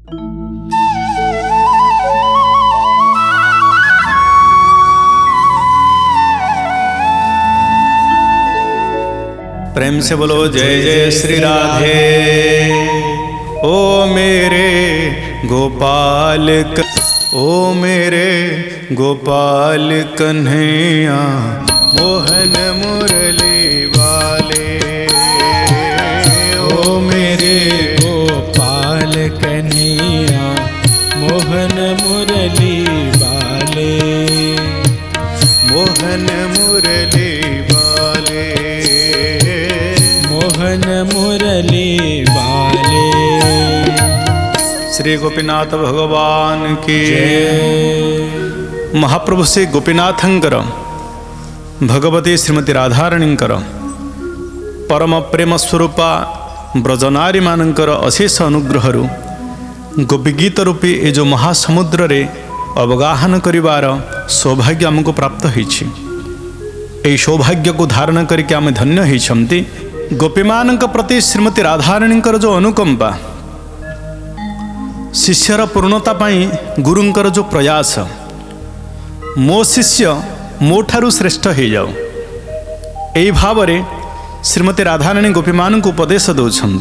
प्रेम से बोलो जय जय श्री राधे। ओ मेरे गोपाल ओ मेरे गोपाल कन्हैया मोहन मुरली वाले। ओ मेरे गोपाल कन्हैया मोहन मुरली वाले। मोहन मुरली वाले। मोहन मुरली वाले। श्री गोपीनाथ भगवान की महाप्रभु श्री गोपीनाथंकर भगवती श्रीमती राधाराणींकर परम प्रेम स्वरूपा ब्रजनारी मानकर अशेष अनुग्रह गोपीगीत रूपी ए जो महासमुद्र रे अवगाहन करिवार सौभाग्य आमको प्राप्त होइछि। एई सौभाग्य को धारण करके आम धन्य होइछंती। गोपीमानक प्रति श्रीमती राधाराणींकर जो अनुकंपा, शिष्यर पूर्णता पाई गुरुंकर जो प्रयास, मो शिष्य मो ठारू श्रेष्ठ हो जाओ, यही भाव में श्रीमती राधाराणी गोपीमान को उपदेश दौरान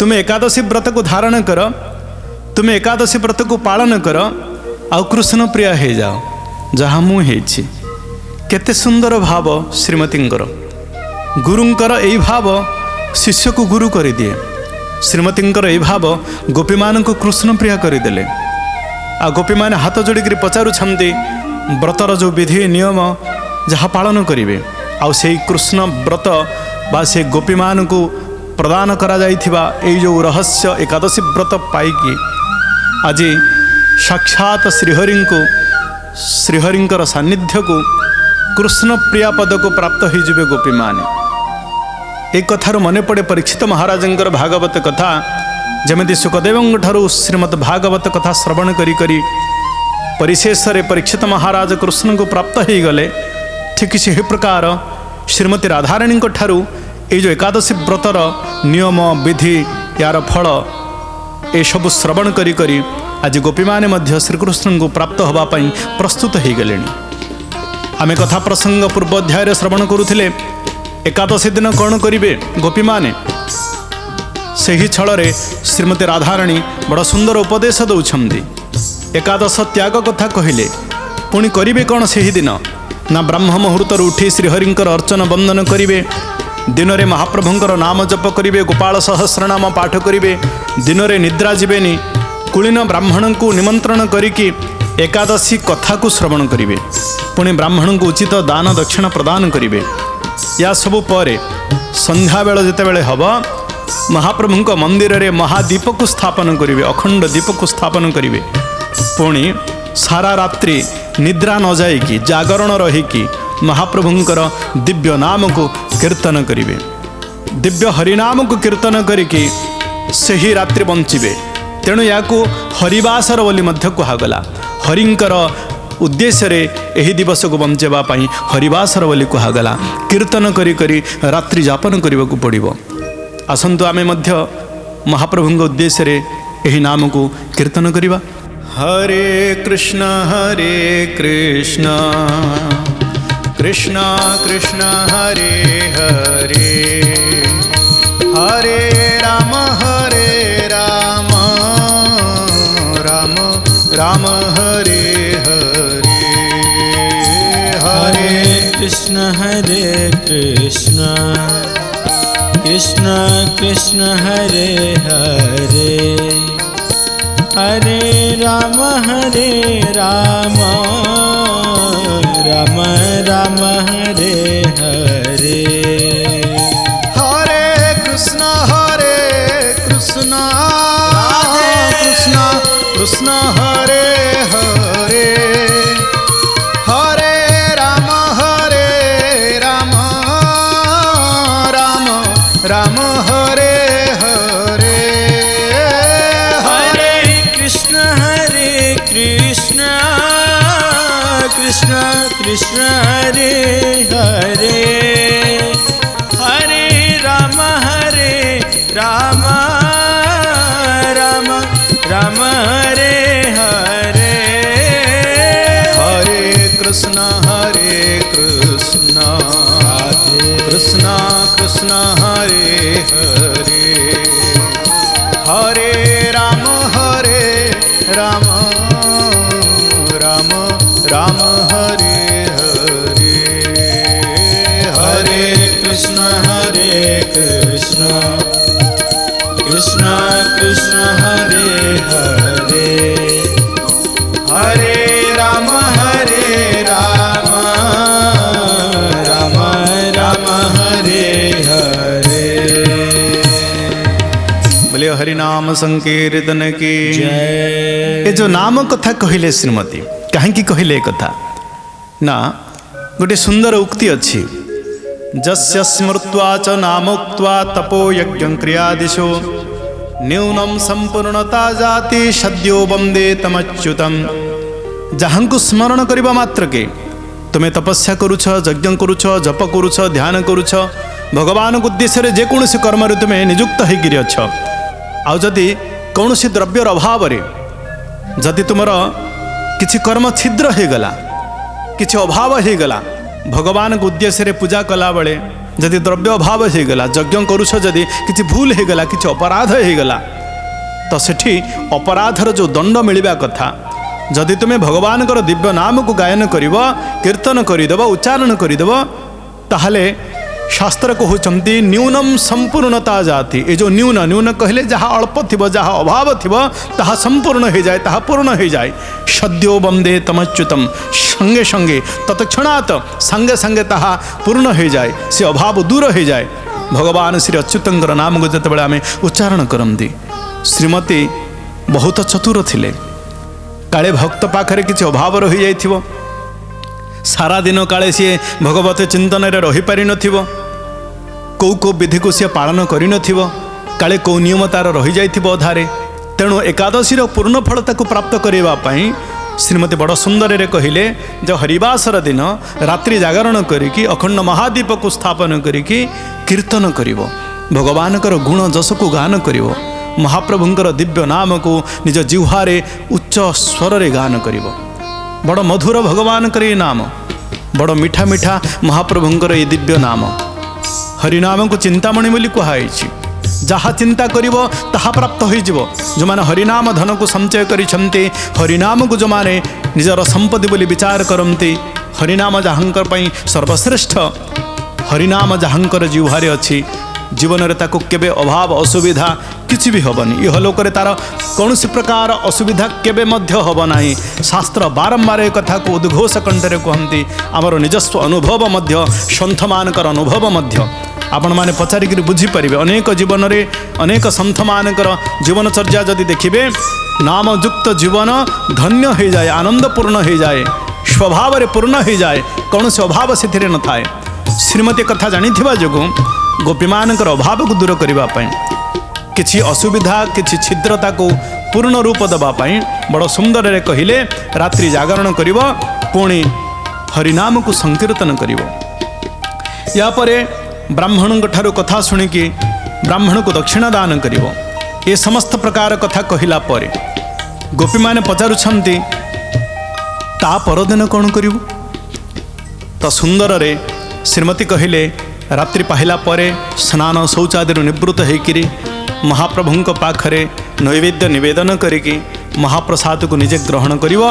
तुम्हें एकादशी व्रत को धारण कर, तुम्हें एकादशी व्रत को पालन कर, आउ कृष्ण प्रिय हो जाओ जहाँ मुझे केते सुंदर भाव श्रीमतींकर। गुरुंकर यही भाव शिष्य को गुरु कर दिए। श्रीमतींकर यही भाव गोपीमान को कृष्ण प्रिय करदेले। आ गोपी मैंने हाथ जोड़िक पचारुछंती व्रतर जो विधि नियम जहाँ पालन करेंगे आउ से कृष्ण व्रत बा से गोपी मान को प्रदान करा जाइथिबा एई जो रहस्य एकादशी व्रत पाइकी आज साक्षात श्रीहरिंकर सान्निध्य को कृष्ण प्रिया पद को प्राप्त हो जिबे गोपी माने। एक कथार मन पड़े परीक्षित महाराजंकर भागवत कथा, जमिति सुखदेवंग ठारू श्रीमद् भागवत कथा श्रवण करी करी परिशेष रे परीक्षित महाराज कृष्ण को प्राप्त हो गले। ठीक से प्रकार श्रीमती राधाराणी ठारू ये जो एकादशी व्रतर नियम विधि यार फल ये सब श्रवण करी करी आज गोपी माने मध्य श्रीकृष्ण को प्राप्त होगा प्रस्तुत हो गले। आमे कथा प्रसंग पूर्व अध्याय श्रवण करुथिले। एकादशी दिन कौन करिवे गोपी माने, सही छल श्रीमती राधाराणी बड़ सुंदर उपदेश दौरान। एकादश त्याग कथा कहले पुणी करिवे कौन से दिन ना ब्रह्म मुहूर्त उठी श्रीहरिंकर अर्चन वंदन करिवे, दिन में महाप्रभुंकर नाम जप करिवे, गोपाल सहस्रनाम पाठ करिवे, दिन में निद्रा जीवेनी, कुलीन ब्राह्मण को निमंत्रण करिकी एकादशी कथा को श्रवण करिवे, पुणी ब्राह्मण को उचित दान दक्षिणा प्रदान करिवे। या सबु परे संध्या बेल जिते बेले हब महाप्रभुंक मंदिर रे महादीप को स्थापन करिवे, अखंड दीप को स्थापन करिवे। पुणी सारा रात्रि निद्रा न जाइकी जागरण रहीकी महाप्रभुंकर दिव्य नाम को कीर्तन करिवे, दिव्य हरिनाम को कीर्तन करिकी सही रात्रि बंचिबे। तेणु या हरिवासर बोली मध्य कहगला। हरिंकर उद्देश्य रे यही दिवस को बंचेबा पाई हरिवासर बोली कहगला। कीर्तन करी करी रात्रि जापन करने को पड़िबो। आसंतु आमे मध्य महाप्रभुंक उद्देश्य रे यही नाम को कीर्तन करिबा। हरे कृष्ण कृष्ण कृष्ण हरे हरे, हरे राम राम राम हरे हरे। हरे कृष्ण कृष्ण कृष्ण हरे हरे, हरे राम राम राम हरे हरे। हरे कृष्ण कृष्ण कृष्ण हरे हरे, हरे राम राम राम हरे हरे। हरे कृष्ण कृष्ण कृष्ण हरे हरे, हरे राम राम राम हरे हरे हरे कृष्ण कृष्ण कृष्ण हरे हरे हरे राम राम राम हरे हरे हरे कृष्ण कृष्ण कृष्ण हरे हरे हरे राम राम राम हरे हरे बोले हरि नाम संकीर्तन की जय। ये जो नाम कथा कहले श्रीमती कहीं कहले कथा ना गोटे सुंदर उक्ति अच्छी जस्य स्मृत्वा च नामोक्त्वा तपो यज्ञ क्रियादिशो न्यूनम संपूर्णता जाति सद्यो वंदे तमच्युतम। जहाँ को स्मरण करने मात्र के तुम्हें तपस्या करुछ यज्ञ करुछ जप करुछ ध्यान करुछ भगवान को उद्देश्य जेकोसी कर्म तुम्हें निजुक्त होकर अछ आउ जदि कौन द्रव्यर अभाव जदि तुमर किछि कर्म छिद्र हो गला किछि अभाव हो गला भगवान को उद्देश्य पूजा कला बेले जदि द्रव्य अभाव हो गला यज्ञ करुछ जदि किछि भूल हो गला किछि अपराध हो गला तो सेठी अपराधर जो दंड मिलवा कथा जदि तुम्हें भगवान दिव्य नाम को गायन करिव कीर्तन करदेव उच्चारण करदेव ताहले शास्त्र कहते न्यूनम संपूर्णता जाति ये जो न्यून न्यून कहले जहाँ अल्प थी जहाँ अभाव थी ताहा संपूर्ण हो जाए ताहा पूर्ण हो जाए सद्यो वंदे तमच्युतम संगे संगे तत्क्षणात संगे संगे ताहा पूर्ण हो जाए से अभाव दूर हो जाए भगवान श्री अच्युतंकर नाम को जिते आम उच्चारण करती श्रीमती बहुत चतुर थिले काले भक्त पाखरे किसी अभाव रही जाइथिबो सारा दिन काले सी भगवत चिंतन रही पारि नथिबो कौ विधि को सी पालन करि नथिबो काले कौ नियम तार रही जाइथिबो अधारे तेणु एकादशी पूर्ण फलता को प्राप्त करने पाई श्रीमती बड़ सुंदर रे कहिले जो हरिवासर दिन रात्रि जागरण करिकी अखंड महादीप को स्थापन करिकी कीर्तन करिवो भगवान गुण जस को गान करिवो महाप्रभुंकर दिव्य नाम को निज जिह्वारे उच्च स्वर रे गान करिवो बड़ मधुर भगवान कर ये नाम बड़ मीठा मीठा महाप्रभुंकर ये दिव्य नाम हरिनाम को चिंतामणि बोली कहुई जहाँ चिंता करिवो ताहा प्राप्त हो जो माने हरिनाम धन को संचय करिछन्ते हरिनाम को जो माने निजर संपत्ति बोली विचार करते हरिनाम जहाँकर पई सर्वश्रेष्ठ हरिनाम जहाँकर जिह्वारे अच्छी जीवन रे ताको केबे अभाव असुविधा किछि भी हबनी यह लोकरे तार कौन प्रकार असुविधा केबे मध्य हब नाही शास्त्र बारंबार एक कथा को उद्घोष कंठरे कहती आमर निजस्व अनुभव मध्य सन्थ मानकर अनुभव मध्य आपण माने पचारिक बुझीपारे अनेक जीवन रे अनेक सन्थ मानकर जीवनचर्या जदि देखिबे नामयुक्त जीवन धन्य हो जाए आनंदपूर्ण हो जाए स्वभाव रे पूर्ण हो जाए कौन से अभाव से न थाए श्रीमती कथा जानी जो गोपी मानकर अभाव को दूर करने किछि असुविधा किछि छिद्रता को पूर्ण रूप देवाई बड़ सुंदर रे कहिले रात्रि जागरण करिव पुणी हरिनाम को संकीर्तन करिव या परे ब्राह्मण ठारू कथा शुणिकी ब्राह्मण को दक्षिणा दान करिव ये समस्त प्रकार कथा कहिला परे गोपी माने पचारुछंती ता परदिन कौन करिव तो सुंदर रे श्रीमती कहिले रात्रि पाहिला परे स्नान शौचादि निवृत्त होकर महाप्रभुंक पाखरे नैवेद्य निवेदन करिकी महाप्रसाद को निजे ग्रहण करिव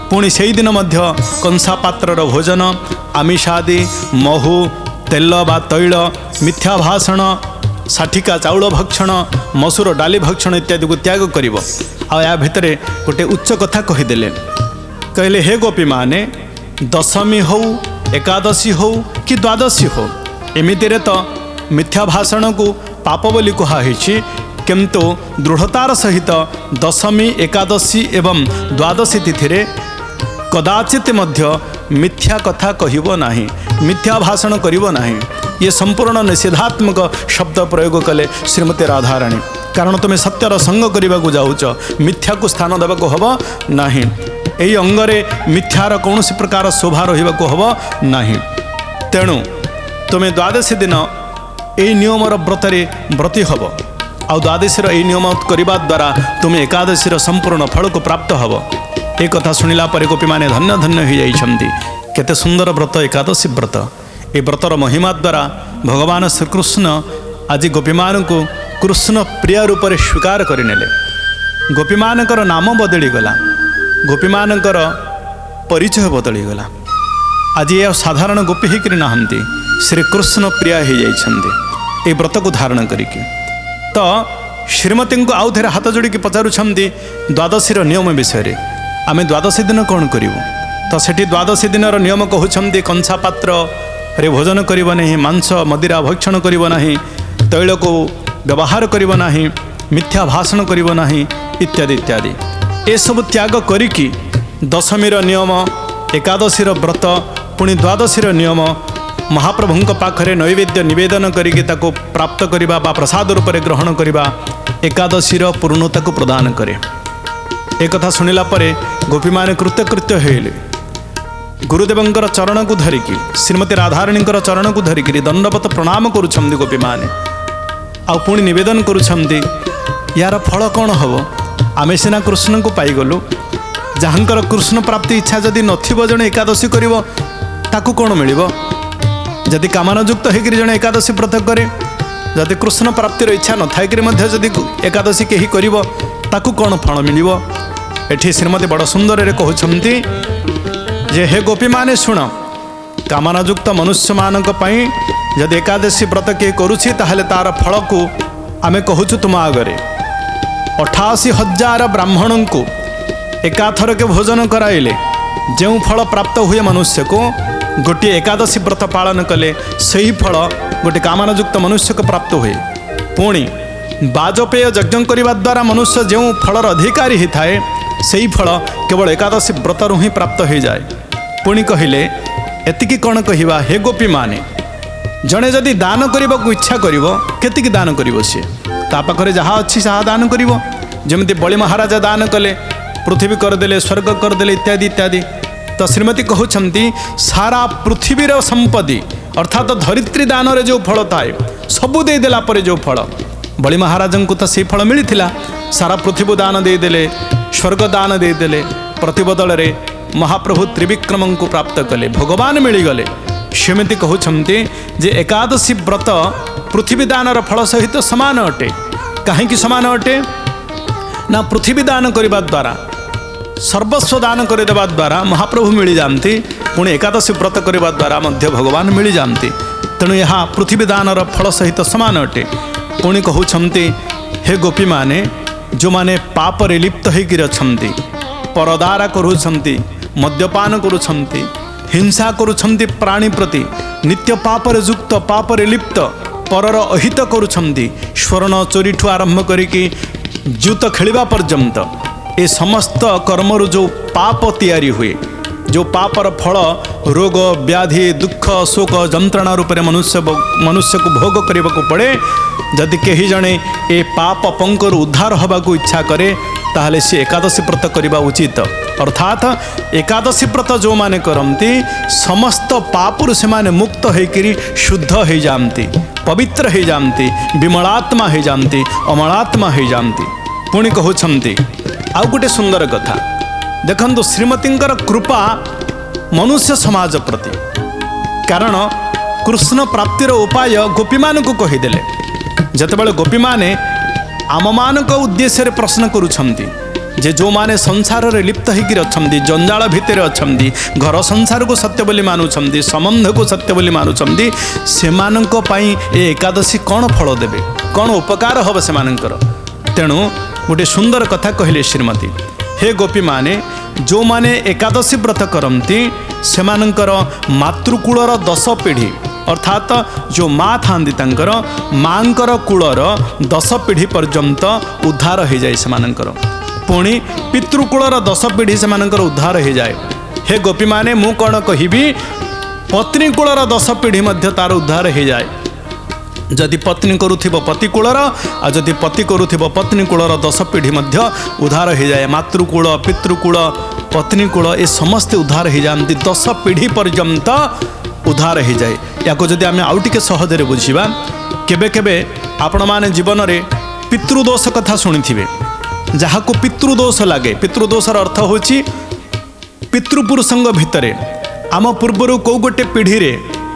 पुणी से दिन मध्य कंसा पात्रर भोजन आमिषादि महु तेल बा तैल मिथ्या भाषण साठिका चाउल भक्षण मसूर डाली भक्षण इत्यादि को त्याग करिव आ भितर गोटे उच्च कथा कहीदेले कहले हे गोपी माने दशमी हो एकादशी हो कि द्वादशी हो एमिति रे तो मिथ्या भाषण को पाप बोली कहुई किंतु दृढ़तार सहित दशमी एकादशी एवं द्वादशी तिथि कदाचित मध्य मिथ्या कथा कहब नाही मिथ्या भाषण करिव नाही ये संपूर्ण निषेधात्मक शब्द प्रयोग कले श्रीमती राधाराणी कारण तुम्हें सत्यर संग करने को जाऊच मिथ्या को स्थान देवाक हम नाही यही अंगरे मिथ्यार कौन प्रकार शोभा रहा हम नाही तेणु तुम्हें द्वादशी दिन यही नियमर व्रतरे व्रती हब ଆଉ ଦ୍ୱାଦଶୀର ଏହି ନିୟମ କରିବା ଦ୍ୱାରା ତୁମେ ଏକାଦଶୀର ସମ୍ପୂର୍ଣ୍ଣ ଫଳକୁ ପ୍ରାପ୍ତ ହେବ। ଏ କଥା ଶୁଣିଲା ପରେ ଗୋପୀମାନେ ଧନ୍ୟ ଧନ୍ୟ ହୋଇଯାଇଛନ୍ତି। କେତେ ସୁନ୍ଦର ବ୍ରତ ଏକାଦଶୀ ବ୍ରତ। ଏ ବ୍ରତର ମହିମା ଦ୍ୱାରା ଭଗବାନ ଶ୍ରୀକୃଷ୍ଣ ଆଜି ଗୋପୀମାନଙ୍କୁ କୃଷ୍ଣ ପ୍ରିୟ ରୂପରେ ସ୍ୱୀକାର କରିନେଲେ। ଗୋପୀମାନଙ୍କର ନାମ ବଦଳିଗଲା, ଗୋପୀମାନଙ୍କର ପରିଚୟ ବଦଳିଗଲା। ଆଜି ଆଉ ସାଧାରଣ ଗୋପୀ ହେଇକରି ନାହାନ୍ତି, ଶ୍ରୀକୃଷ୍ଣ ପ୍ରିୟା ହୋଇଯାଇଛନ୍ତି ଏ ବ୍ରତକୁ ଧାରଣ କରିକି। ତ ଶ୍ରୀମତୀଙ୍କୁ ଆଉ ଥରେ ହାତ ଯୋଡ଼ିକି ପଚାରୁଛନ୍ତି ଦ୍ୱାଦଶୀର ନିୟମ ବିଷୟରେ। ଆମେ ଦ୍ୱାଦଶୀ ଦିନ କ'ଣ କରିବୁ? ତ ସେଠି ଦ୍ୱାଦଶୀ ଦିନର ନିୟମ କହୁଛନ୍ତି କଂସା ପାତ୍ରରେ ଭୋଜନ କରିବ ନାହିଁ, ମାଂସ ମଦିରା ଭକ୍ଷଣ କରିବ ନାହିଁ, ତୈଳକୁ ବ୍ୟବହାର କରିବ ନାହିଁ, ମିଥ୍ୟା ଭାଷଣ କରିବ ନାହିଁ, ଇତ୍ୟାଦି ଇତ୍ୟାଦି। ଏସବୁ ତ୍ୟାଗ କରିକି ଦଶମୀର ନିୟମ, ଏକାଦଶୀର ବ୍ରତ, ପୁଣି ଦ୍ୱାଦଶୀର ନିୟମ ମହାପ୍ରଭୁଙ୍କ ପାଖରେ ନୈବେଦ୍ୟ ନିବେଦନ କରିକି ତାକୁ ପ୍ରାପ୍ତ କରିବା ବା ପ୍ରସାଦ ରୂପରେ ଗ୍ରହଣ କରିବା ଏକାଦଶୀର ପୂର୍ଣ୍ଣତାକୁ ପ୍ରଦାନ କରେ। ଏକଥା ଶୁଣିଲା ପରେ ଗୋପୀମାନେ କୃତକୃତ୍ୟ ହେଲେ। ଗୁରୁଦେବଙ୍କର ଚରଣକୁ ଧରିକି, ଶ୍ରୀମତୀ ରାଧାରାଣୀଙ୍କର ଚରଣକୁ ଧରିକିରି ଦଣ୍ଡବତ ପ୍ରଣାମ କରୁଛନ୍ତି ଗୋପୀମାନେ। ଆଉ ପୁଣି ନିବେଦନ କରୁଛନ୍ତି ୟାର ଫଳ କ'ଣ ହେବ? ଆମେ ସିନା କୃଷ୍ଣଙ୍କୁ ପାଇଗଲୁ, ଯାହାଙ୍କର କୃଷ୍ଣ ପ୍ରାପ୍ତି ଇଚ୍ଛା ଯଦି ନଥିବ ଜଣେ ଏକାଦଶୀ କରିବ ତାକୁ କ'ଣ ମିଳିବ? ଯଦି କାମନାଯୁକ୍ତ ହେଇକରି ଜଣେ ଏକାଦଶୀ ବ୍ରତ କରେ, ଯଦି କୃଷ୍ଣ ପ୍ରାପ୍ତିର ଇଚ୍ଛା ନଥାଇକରି ମଧ୍ୟ ଯଦି ଏକାଦଶୀ କେହି କରିବ ତାକୁ କ'ଣ ଫଳ ମିଳିବ? ଏଠି ଶ୍ରୀମତୀ ବଡ଼ ସୁନ୍ଦରରେ କହୁଛନ୍ତି ଯେ ହେ ଗୋପୀମାନେ ଶୁଣ, କାମନାଯୁକ୍ତ ମନୁଷ୍ୟମାନଙ୍କ ପାଇଁ ଯଦି ଏକାଦଶୀ ବ୍ରତ କିଏ କରୁଛି ତାହେଲେ ତାର ଫଳକୁ ଆମେ କହୁଛୁ ତୁମ ଆଗରେ। 88,000 ବ୍ରାହ୍ମଣଙ୍କୁ ଏକାଥରକେ ଭୋଜନ କରାଇଲେ ଯେଉଁ ଫଳ ପ୍ରାପ୍ତ ହୁଏ ମନୁଷ୍ୟକୁ, ଗୋଟିଏ ଏକାଦଶୀ ବ୍ରତ ପାଳନ କଲେ ସେହି ଫଳ ଗୋଟିଏ କାମନାଯୁକ୍ତ ମନୁଷ୍ୟକୁ ପ୍ରାପ୍ତ ହୁଏ। ପୁଣି ବାଜପେୟ ଯଜ୍ଞ କରିବା ଦ୍ୱାରା ମନୁଷ୍ୟ ଯେଉଁ ଫଳର ଅଧିକାରୀ ହୋଇଥାଏ ସେହି ଫଳ କେବଳ ଏକାଦଶୀ ବ୍ରତରୁ ହିଁ ପ୍ରାପ୍ତ ହୋଇଯାଏ। ପୁଣି କହିଲେ ଏତିକି କ'ଣ କହିବା, ହେ ଗୋପୀମାନେ, ଜଣେ ଯଦି ଦାନ କରିବାକୁ ଇଚ୍ଛା କରିବ କେତିକି ଦାନ କରିବ? ସିଏ ତା ପାଖରେ ଯାହା ଅଛି ତାହା ଦାନ କରିବ। ଯେମିତି ବଳି ମହାରାଜା ଦାନ କଲେ, ପୃଥିବୀ କରିଦେଲେ, ସ୍ୱର୍ଗ କରିଦେଲେ, ଇତ୍ୟାଦି ଇତ୍ୟାଦି। ତ ଶ୍ରୀମତୀ କହୁଛନ୍ତି ସାରା ପୃଥିବୀର ସମ୍ପତ୍ତି ଅର୍ଥାତ୍ ଧରିତ୍ରୀ ଦାନରେ ଯେଉଁ ଫଳ ଥାଏ ସବୁ ଦେଇଦେଲା ପରେ ଯେଉଁ ଫଳ, ବଳି ମହାରାଜଙ୍କୁ ତ ସେହି ଫଳ ମିଳିଥିଲା। ସାରା ପୃଥିବୀ ଦାନ ଦେଇଦେଲେ, ସ୍ୱର୍ଗ ଦାନ ଦେଇଦେଲେ, ପ୍ରତିବଦଳରେ ମହାପ୍ରଭୁ ତ୍ରିବିକ୍ରମଙ୍କୁ ପ୍ରାପ୍ତ କଲେ, ଭଗବାନ ମିଳିଗଲେ। ସେମିତି କହୁଛନ୍ତି ଯେ ଏକାଦଶୀ ବ୍ରତ ପୃଥିବୀ ଦାନର ଫଳ ସହିତ ସମାନ ଅଟେ। କାହିଁକି ସମାନ ଅଟେ? ନା ପୃଥିବୀ ଦାନ କରିବା ଦ୍ୱାରା, ସର୍ବସ୍ୱ ଦାନ କରିଦେବା ଦ୍ୱାରା ମହାପ୍ରଭୁ ମିଳିଯାଆନ୍ତି, ପୁଣି ଏକାଦଶୀ ବ୍ରତ କରିବା ଦ୍ୱାରା ମଧ୍ୟ ଭଗବାନ ମିଳିଯାଆନ୍ତି। ତେଣୁ ଏହା ପୃଥିବୀ ଦାନର ଫଳ ସହିତ ସମାନ ଅଟେ। ପୁଣି କହୁଛନ୍ତି ହେ ଗୋପୀମାନେ, ଯେଉଁମାନେ ପାପରେ ଲିପ୍ତ ହେଇକିରି ଅଛନ୍ତି, ପରଦାରା କରୁଛନ୍ତି, ମଦ୍ୟପାନ କରୁଛନ୍ତି, ହିଂସା କରୁଛନ୍ତି ପ୍ରାଣୀ ପ୍ରତି, ନିତ୍ୟ ପାପରେ ଯୁକ୍ତ, ପାପରେ ଲିପ୍ତ, ପରର ଅହିତ କରୁଛନ୍ତି, ସ୍ୱର୍ଣ୍ଣ ଚୋରିଠୁ ଆରମ୍ଭ କରିକି ଜୁତ ଖେଳିବା ପର୍ଯ୍ୟନ୍ତ ଏ ସମସ୍ତ କର୍ମରୁ ଯେଉଁ ପାପ ତିଆରି ହୁଏ, ଯେଉଁ ପାପର ଫଳ ରୋଗ ବ୍ୟାଧି ଦୁଃଖ ଶୋକ ଯନ୍ତ୍ରଣା ରୂପରେ ମନୁଷ୍ୟକୁ ଭୋଗ କରିବାକୁ ପଡ଼େ, ଯଦି କେହି ଜଣେ ଏ ପାପ ପଙ୍କରୁ ଉଦ୍ଧାର ହେବାକୁ ଇଚ୍ଛା କରେ ତାହେଲେ ସେ ଏକାଦଶୀ ବ୍ରତ କରିବା ଉଚିତ। ଅର୍ଥାତ୍ ଏକାଦଶୀ ବ୍ରତ ଯେଉଁମାନେ କରନ୍ତି ସମସ୍ତ ପାପରୁ ସେମାନେ ମୁକ୍ତ ହେଇକରି ଶୁଦ୍ଧ ହେଇଯାଆନ୍ତି, ପବିତ୍ର ହେଇଯାଆନ୍ତି, ବିମଳାତ୍ମା ହେଇଯାଆନ୍ତି, ଅମଳାତ୍ମା ହେଇଯାଆନ୍ତି। ପୁଣି କହୁଛନ୍ତି ଆଉ ଗୋଟେ ସୁନ୍ଦର କଥା, ଦେଖନ୍ତୁ ଶ୍ରୀମତୀଙ୍କର କୃପା ମନୁଷ୍ୟ ସମାଜ ପ୍ରତି, କାରଣ କୃଷ୍ଣ ପ୍ରାପ୍ତିର ଉପାୟ ଗୋପୀମାନଙ୍କୁ କହିଦେଲେ। ଯେତେବେଳେ ଗୋପୀମାନେ ଆମମାନଙ୍କ ଉଦ୍ଦେଶ୍ୟରେ ପ୍ରଶ୍ନ କରୁଛନ୍ତି ଯେ ଯେଉଁମାନେ ସଂସାରରେ ଲିପ୍ତ ହେଇକିରି ଅଛନ୍ତି, ଜଞ୍ଜାଳ ଭିତରେ ଅଛନ୍ତି, ଘର ସଂସାରକୁ ସତ୍ୟ ବୋଲି ମାନୁଛନ୍ତି, ସମ୍ବନ୍ଧକୁ ସତ୍ୟ ବୋଲି ମାନୁଛନ୍ତି, ସେମାନଙ୍କ ପାଇଁ ଏ ଏକାଦଶୀ କ'ଣ ଫଳ ଦେବେ, କ'ଣ ଉପକାର ହେବ ସେମାନଙ୍କର? ତେଣୁ ଗୋଟେ ସୁନ୍ଦର କଥା କହିଲେ ଶ୍ରୀମତୀ, ହେ ଗୋପୀମାନେ, ଯେଉଁମାନେ ଏକାଦଶୀ ବ୍ରତ କରନ୍ତି ସେମାନଙ୍କର ମାତୃକୂଳର 10 ପିଢ଼ି ଅର୍ଥାତ୍ ଯେଉଁ ମା ଥାଆନ୍ତି ତାଙ୍କର ମାଙ୍କର କୂଳର 10 ପିଢ଼ି ପର୍ଯ୍ୟନ୍ତ ଉଦ୍ଧାର ହୋଇଯାଏ ସେମାନଙ୍କର। ପୁଣି ପିତୃକୂଳର 10 ପିଢ଼ି ସେମାନଙ୍କର ଉଦ୍ଧାର ହୋଇଯାଏ। ହେ ଗୋପୀମାନେ, ମୁଁ କ'ଣ କହିବି, ପତ୍ନୀ କୂଳର 10 ପିଢ଼ି ମଧ୍ୟ ତାର ଉଦ୍ଧାର ହୋଇଯାଏ। ଯଦି ପତ୍ନୀ କରୁଥିବ ପତି କୂଳର, ଆଉ ଯଦି ପତି କରୁଥିବ ପତ୍ନୀ କୂଳର 10 ପିଢ଼ି ମଧ୍ୟ ଉଦ୍ଧାର ହୋଇଯାଏ। ମାତୃକୂଳ, ପିତୃକୂଳ, ପତ୍ନୀ କୂଳ ଏ ସମସ୍ତେ ଉଦ୍ଧାର ହୋଇଯାଆନ୍ତି, 10 ପିଢ଼ି ପର୍ଯ୍ୟନ୍ତ ଉଦ୍ଧାର ହୋଇଯାଏ। ୟାକୁ ଯଦି ଆମେ ଆଉ ଟିକେ ସହଜରେ ବୁଝିବା, କେବେ କେବେ ଆପଣମାନେ ଜୀବନରେ पितृदोष कथा शुणी जहाँ को पितृदोष लगे पितृदोषर अर्थ होची पितृपुरुषंग भितरे आम पूर्वर कौ गोटे पीढ़ी रे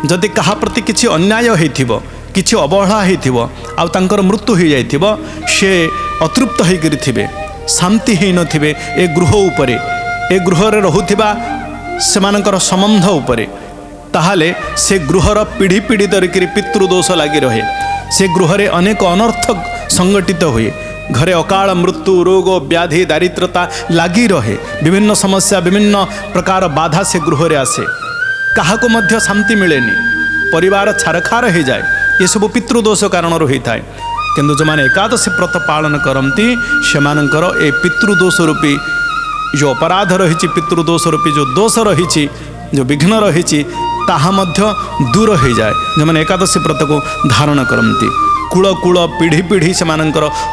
जदि कहा प्रति किसी अन्याय होइथिबो किसी अवहेला होइथिबो आउ तांकर मृत्यु हो जाइथिबो से अतृप्त होइकरि थिबे शांति हेइ नथिबे ए गृह उपरे ए गृह रे रहुथिबा सेमानकर संबंध उपरे ताहाले से गृहर पीढ़ी पीढ़ी धरिकी पितृदोष लगी रहे से गृह रे अनेक अनर्थ संगठित हुए घरे अकाल मृत्यु रोग व्याधि दारिद्रता लगी रहे विभिन्न समस्या विभिन्न प्रकार बाधा से गृह रे आसे कहा को मध्य शांति मिलेनी परिवार छारखार हो जाए ये सब पितृदोष कारण रही थाए किंतु जो मैंने एकादशी व्रत पालन करती से ए पितृदोष रूपी जो अपराध रही पितृदोष रूपी जो दोष रही जो विघ्न रही ताहा मध्य दूर हो जाए जो मैंने एकादशी व्रत को धारण करती कूल कूल पीढ़ी पीढ़ी से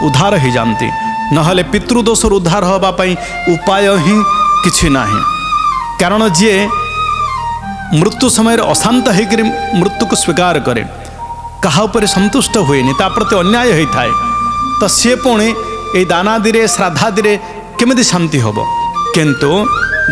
उद्धार हो जाती नहले पितृदोष उद्धार होगापाई उपाय ही किछि नाही कारण जी मृत्यु समय अशांत होकर मृत्यु को स्वीकार करे कहा उपरे संतुष्ट हुएनि ता प्रति अन्याय होता है तो सी पुणी ये दानादि श्राद्धादि केमिति शांति होब किंतु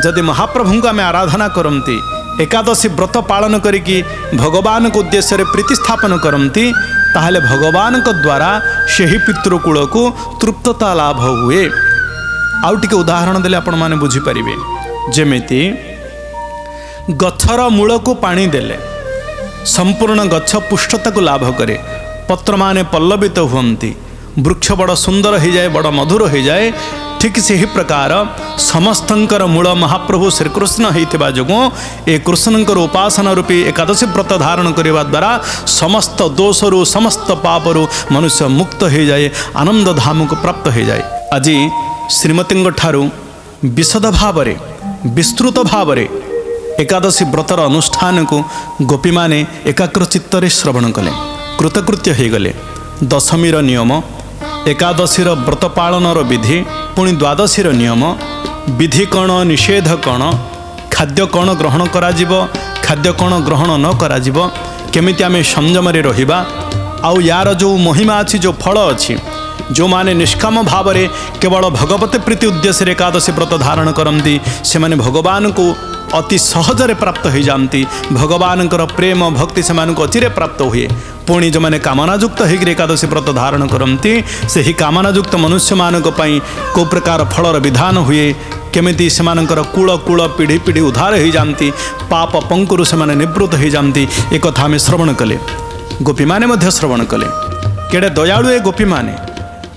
जदि महाप्रभु को आम आराधना करती एकादशी व्रत पालन करिकी भगवान को उद्देश्य रे प्रीति स्थापन करती ताहले भगवान को द्वारा से पितृकूल को तृप्तता लाभ हुए आउ टिके उदाहरण देले आपण माने बुझी परिबे जेमिति गछर मूल को पानी देले संपूर्ण गछ पुष्टता को लाभ करे पत्र माने पल्लवित हुअन्ति वृक्ष बड़ सुंदर हो जाए बड़ मधुर हो जाए ठीक से ही प्रकार समस्तंकर मूल महाप्रभु श्रीकृष्ण होइथिबा जोगो ए कृष्णंकर उपासना रूपी एकादशी व्रत धारण करने द्वारा समस्त दोषरु समस्त पापरु मनुष्य मुक्त हो जाए आनंद धाम को प्राप्त हो जाए आज श्रीमती ठारू विशद भाव विस्तृत भाव एकादशी व्रतर अनुष्ठान को गोपी माने एकाग्र चित्तरे श्रवण कले कृतकृत्य हो गले दशमी नियम एकादशी व्रत पालनर विधि पुणी द्वादशी नियम विधि कौन निषेध कौन खाद्य कौन ग्रहण कराजिबो खाद्य कौन ग्रहण न कराजिबो केमिति आमे संयम रे रहिबा आउ यार जो महिमा अच्छी जो फल अच्छी जो माने निष्काम भाव में केवल भगवत प्रीति उद्देश्य एकादशी व्रत धारण करती से माने भगवान को अति सहजरे प्राप्त हो जाती भगवान प्रेम भक्ति से अचिरे प्राप्त हुए पुणी जो मैंने कामनायुक्त होकर एकादशी व्रत धारण करती से ही कामनायुक्त मनुष्य मानक को प्रकार फलर विधान हुए केमिति से कूल कूल पीढ़ी पीढ़ी उद्धार हो जाती पाप पंकुरु से निवृत्त हो जाती एक कथा आम श्रवण कले गोपी माने श्रवण कले केड़े दयालु ए गोपी माने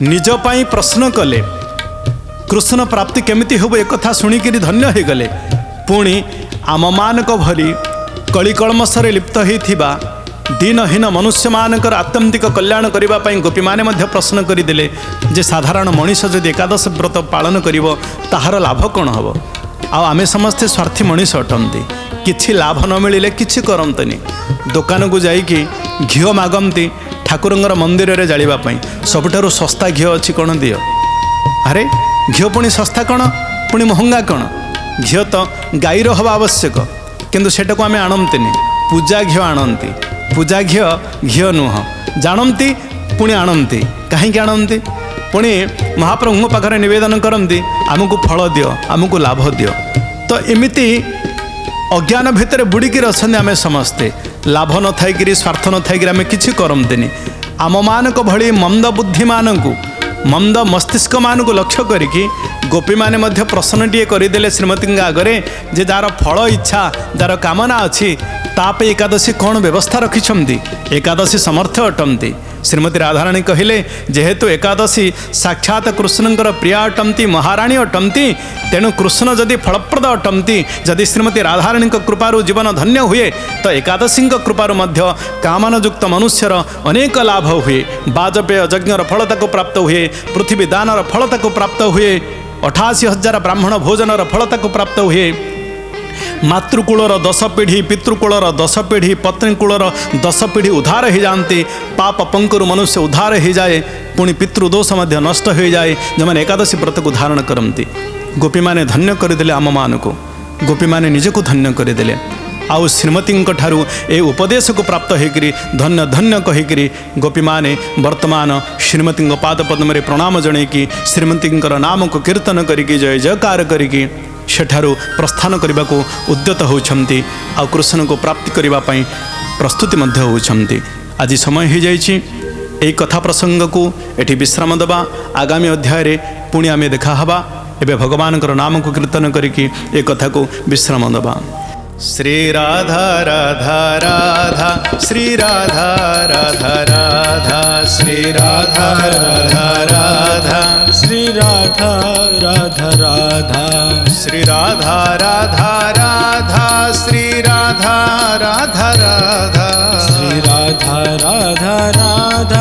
निज पाई प्रश्न कले कृष्ण प्राप्ति केमिति होबो एक कथा शुणिक धन्य हो गले पुणी आम मानक भरी कलिकलमसरे लिप्त होइथिबा दीनहीन मनुष्य मानकर आत्यंतिक कल्याण करने गोपी माने मध्य प्रश्न करदे जे साधारण मनीष जदि एकादश व्रत पालन करिवो ताहार लाभ कौन हम आमे समस्ते स्वार्थी मनीष अटंती किछि लाभ न मिले किछि करंतनी दुकान को जाइकी घी मागंती ठाकुरंगर मंदिर रे जालिबा पई सबठारु सस्ता घी अच्छी कौन दियो अरे घी पुणी सस्ता कौन पुणी महंगा कौन घी तो गाईर हवा आवश्यक किंतु सेटा को आम आणंतीनि पूजा घी आणंती पूजा घी नुह जानती पुणी आणंती कहीं आणंती पुणी महाप्रभु पाखरे निवेदन करती आमको फल दियो आमको लाभ दियो तो एमिति अज्ञान भितर बुड़िकी अच्छा आम समस्ते लाभ न थी स्वार्थ न थी आम कि करतीनि आम मानक भली मंद बुद्धि मानू मंद मस्तिष्क मानू लक्ष्य करिकी गोपी माने मध्य प्रश्नटीए करदेले श्रीमती आगरे जे जार फल इच्छा जार कामना अच्छी ताप एकादशी कौन व्यवस्था रखिछंती एकादशी समर्थ अटंती श्रीमती राधाराणी कहले जेहेतु एकादशी साक्षात कृष्णंकर प्रिया अटंती महाराणी अटंती तेणु कृष्ण जदि फलप्रद अटंती जदि श्रीमती राधाराणी कृपारु जीवन धन्य हुए तो एकादशी कृपारु मध्य कामनायुक्त मनुष्यर अनेक लाभ हुए वाजपेय यज्ञर फलता को प्राप्त हुए पृथ्वी दानर फलता को प्राप्त हुए 88,000 ब्राह्मण भोजनर फलता को प्राप्त हुए मातृकूलर 10 पीढ़ी पितृकूलर 10 पीढ़ी पत्नीकूलर 10 पीढ़ी उद्धार हो जाती पाप पंकुरु मनुष्य उद्धार हो जाए पुणी पितृदोष नष्ट हो जाए जो मैंने एकादशी व्रत को धारण करती गोपी माने धन्य करदे आम मान को गोपी माने निजको धन्य करदे आउ श्रीमती ठारू ए उपदेश को प्राप्त होकर धन्य धन्य कहीकि गोपी माने वर्तमान श्रीमती पाद पद्म प्रणाम जनईकि श्रीमती नाम को कीर्तन करिकी जय जयकार करिकी सेठारु प्रस्थान करने को उद्यत होती आ कृष्ण को प्राप्ति करने प्रस्तुति होती। आज समय हो जाइए यही कथा प्रसंग को एटी विश्राम दबा आगामी अध्याय रे पुणी आमे देखा हवा एबे भगवान नाम को कीर्तन करिकी ए कथा को विश्राम दबा। श्री राधा राधा राधा श्री राधा राधा राधा श्री राधा राधा राधा श्री राधा राधा राधा श्री राधा राधा राधा श्री राधा राधा राधा श्री राधा राधा राधा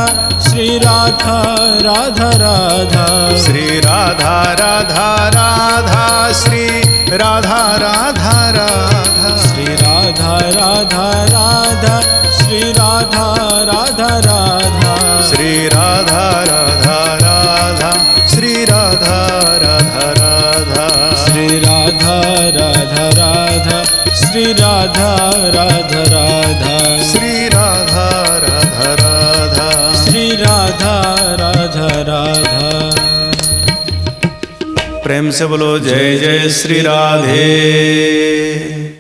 श्री राधा राधा राधा श्री राधा राधा राधा श्री राधा राधा राधा श्री राधा राधा राधा श्री राधा राधा राधा श्री राधा राधा राधा श्री राधा राधा राधा श्री राधा राधा राधा श्री राधा राधा राधा श्री राधा राधा राधा श्री राधा राधा राधा। प्रेम से बोलो जय जय श्री राधे।